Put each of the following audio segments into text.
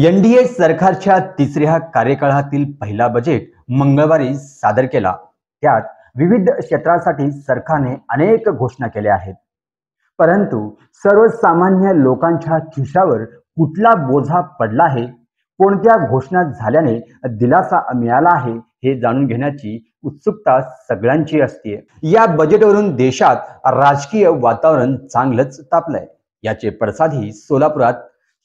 NDA सरकारच्या तिसऱ्या कार्यकाळातील पहिला बजेट मंगळवारी सादर केला। त्यात विविध क्षेत्रांसाठी सरकारने अनेक घोषणा केल्या आहेत, परंतु सर्वसामान्य लोकांच्या खिशावर कुठला बोझा पडला आहे, कोणत्या घोषणा झाल्याने दिलासा मिळाला आहे, हे जाणून घेण्याची उत्सुकता सगळ्यांची असते। या बजेटवरून देशात राजकीय वातावरण चांगलंच तापलंय। याचे पडसादही सोलापुरात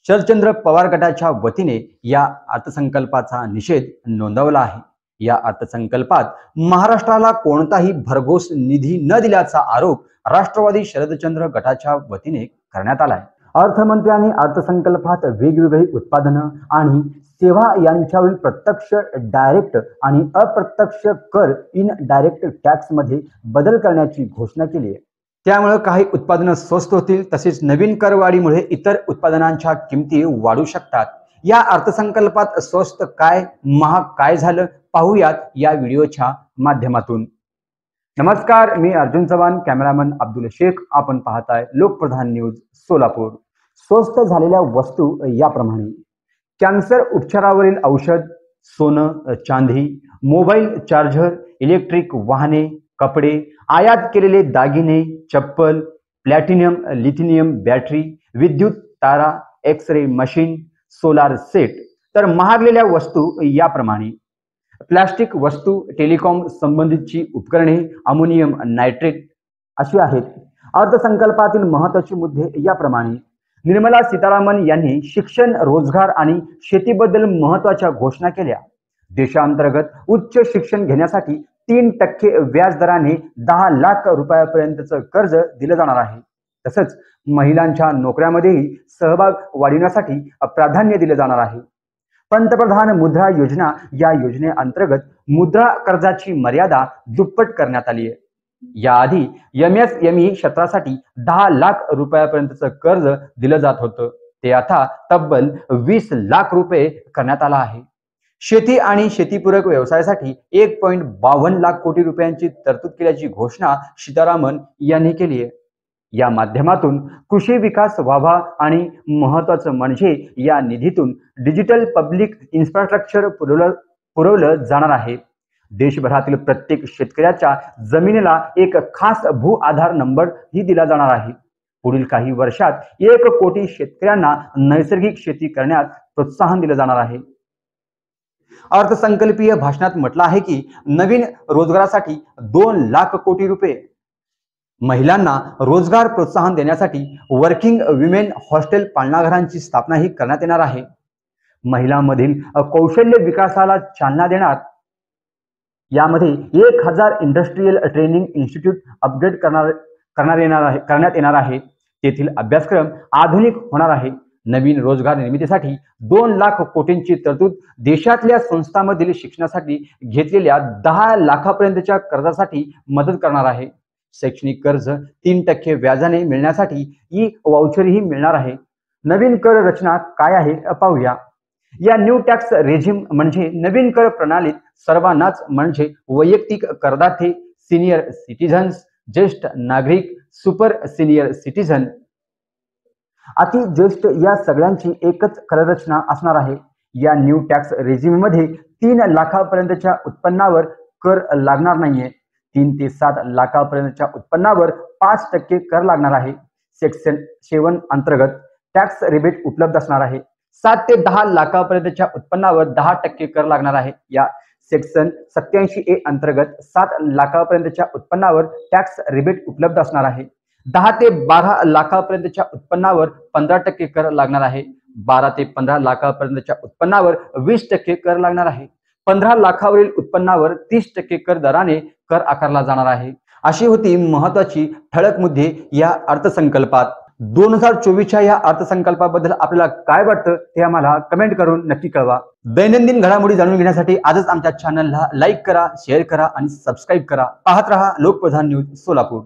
शरदचंद्र पवार गटाच्या वतीने या अर्थसंकल्पाचा निषेध नोंदवला आहे। या अर्थसंकल्पात महाराष्ट्राला कोणताही भरघोस निधी न दिल्याचा आरोप राष्ट्रवादी शरदचंद्र गटाच्या वतीने करण्यात आला आहे। अर्थमंत्र्यांनी अर्थसंकल्पात वेगवेगळी उत्पादनं आणि सेवा यांच्यावरील प्रत्यक्ष डायरेक्ट आणि अप्रत्यक्ष कर इनडायरेक्ट टॅक्स मध्ये बदल करण्याची घोषणा केली आहे। त्यामुळे काही उत्पादनं स्वस्त होतील, तसेच नवीन करवाढीमुळे इतर उत्पादनांच्या किमती वाढू शकतात। या अर्थसंकल्पात स्वस्त काय, महाग काय झालं, पाहूयात या व्हिडिओच्या माध्यमातून। नमस्कार, मी अर्जुन चव्हाण, कॅमेरामन अब्दुल शेख। आपण पाहताय लोकप्रधान न्यूज सोलापूर। स्वस्त झालेल्या वस्तू याप्रमाणे: कॅन्सर उपचारावरील औषध, सोनं चांदी, मोबाईल चार्जर, इलेक्ट्रिक वाहने, कपडे, आयात केलेले दागिने, चप्पल, प्लॅटिनम लिथियम बॅटरी, विद्युत तारा, एक्स-रे मशीन, सोलार सेट। तर महागलेल्या वस्तू याप्रमाणे: प्लास्टिक वस्तू, टेलिकॉम संबंधितची उपकरणे, अमोनियम नायट्रेट अशी आहेत। अर्थसंकल्पातील महत्त्वाचे मुद्दे याप्रमाणे: निर्मला सीतारामन यांनी शिक्षण, रोजगार आणि शेतीबद्दल महत्त्वाच्या घोषणा केल्या। देशांतर्गत उच्च शिक्षण घेण्यासाठी 3% व्याज दराने 10 लाख रुपयापर्यंतचं कर्ज दिलं जाणार आहे। तसंच महिलांच्या नोकऱ्यामध्येही सहभाग वाढविण्यासाठी प्राधान्य दिले जाणार आहे। पंतप्रधान मुद्रा योजना या योजनेअंतर्गत मुद्रा कर्जाची मर्यादा दुप्पट करण्यात आली आहे। याआधी MSME क्षेत्रासाठी 10 लाख रुपयापर्यंतचं कर्ज दिलं जात होतं, ते आता तब्बल 20 लाख रुपये करण्यात आलं आहे। शेती आणि शेतीपूरक व्यवसायासाठी 1.52 लाख कोटी रुपयांची तरतूद केल्याची घोषणा सीतारामन यांनी केली आहे। या माध्यमातून कृषी विकास व्हावा आणि महत्त्वाचं म्हणजे या निधीतून डिजिटल पब्लिक इन्फ्रास्ट्रक्चर पुरवलं जाणार आहे। देशभरातील प्रत्येक शेतकऱ्याच्या जमिनीला एक खास भू आधार नंबर ही दिला जाणार आहे। पुढील काही वर्षात 1 कोटी शेतकऱ्यांना नैसर्गिक शेती करण्यास प्रोत्साहन दिले जाणार आहे। अर्थसंकल्पीय भाषणात म्हटलं आहे की नवीन रोजगारासाठी 2 लाख कोटी रुपये, महिलांना रोजगार प्रोत्साहन देण्यासाठी वर्किंग विमेन हॉस्टेल पाळणाघरांची स्थापनाही करण्यात येणार आहे। महिलांमधील कौशल्य विकासाला चालना देणार यामध्ये 1000 इंडस्ट्रियल ट्रेनिंग इन्स्टिट्यूट अपग्रेड करण्यात येणार आहे। तेथील अभ्यासक्रम आधुनिक होणार आहे। नवीन रोजगार निर्मितीसाठी 2 लाख कोटींची तरतूद देशातल्या संस्थांमधील शिक्षणासाठी घेतलेल्या 10 लाखापर्यंतच्या कर्जासाठी मदत करणार आहे। शैक्षणिक कर्ज 3% व्याजाने मिळण्यासाठी ई-वाउचरही मिळणार आहे। नवीन कर रचना काय आहे पाहूया। या न्यू टॅक्स रेजिम म्हणजे नवीन कर प्रणालीत सर्वांनाच म्हणजे वैयक्तिक करदाते, सिनियर सिटीझन्स, ज्येष्ठ नागरिक, सुपर सिनियर सिटीझन, अति ज्येष्ठ या सगळ्यांची एकच कररचना असणार आहे। या न्यू टॅक्स रेजिम मध्ये 3 लाखापर्यंतच्या उत्पन्नावर कर लागणार नाहीये। 3 ते 7 लाखापर्यंतच्या उत्पन्नावर 5% कर लागणार आहे। सेक्शन 7 अंतर्गत टॅक्स रिबेट उपलब्ध असणार आहे। 7 ते 10 लाखापर्यंतच्या उत्पन्नावर 10% कर लागणार आहे। या सेक्शन 87A अंतर्गत 7 लाखापर्यंतच्या उत्पन्नावर टॅक्स रिबेट उपलब्ध असणार आहे। 10 ते 12 लाखापर्यंतच्या उत्पन्नावर 15% कर लागणार आहे। 12 ते 15 लाखापर्यंतच्या उत्पन्नावर 20% कर लागणार आहे। 15 लाखावरील उत्पन्नावर 30% कर दराने कर आकारला जाणार आहे। अशी होती महत्त्वाची ठळक मुद्दे या अर्थसंकल्पात। 2024च्या या अर्थसंकल्पाबद्दल आपल्याला काय वाटतं ते आम्हाला कमेंट करून नक्की कळवा। दैनंदिन घडामोडी जाणून घेण्यासाठी आजच आमच्या चॅनलला लाईक करा, शेअर करा आणि सबस्क्राईब करा। पाहत रहा लोकप्रधान न्यूज सोलापूर।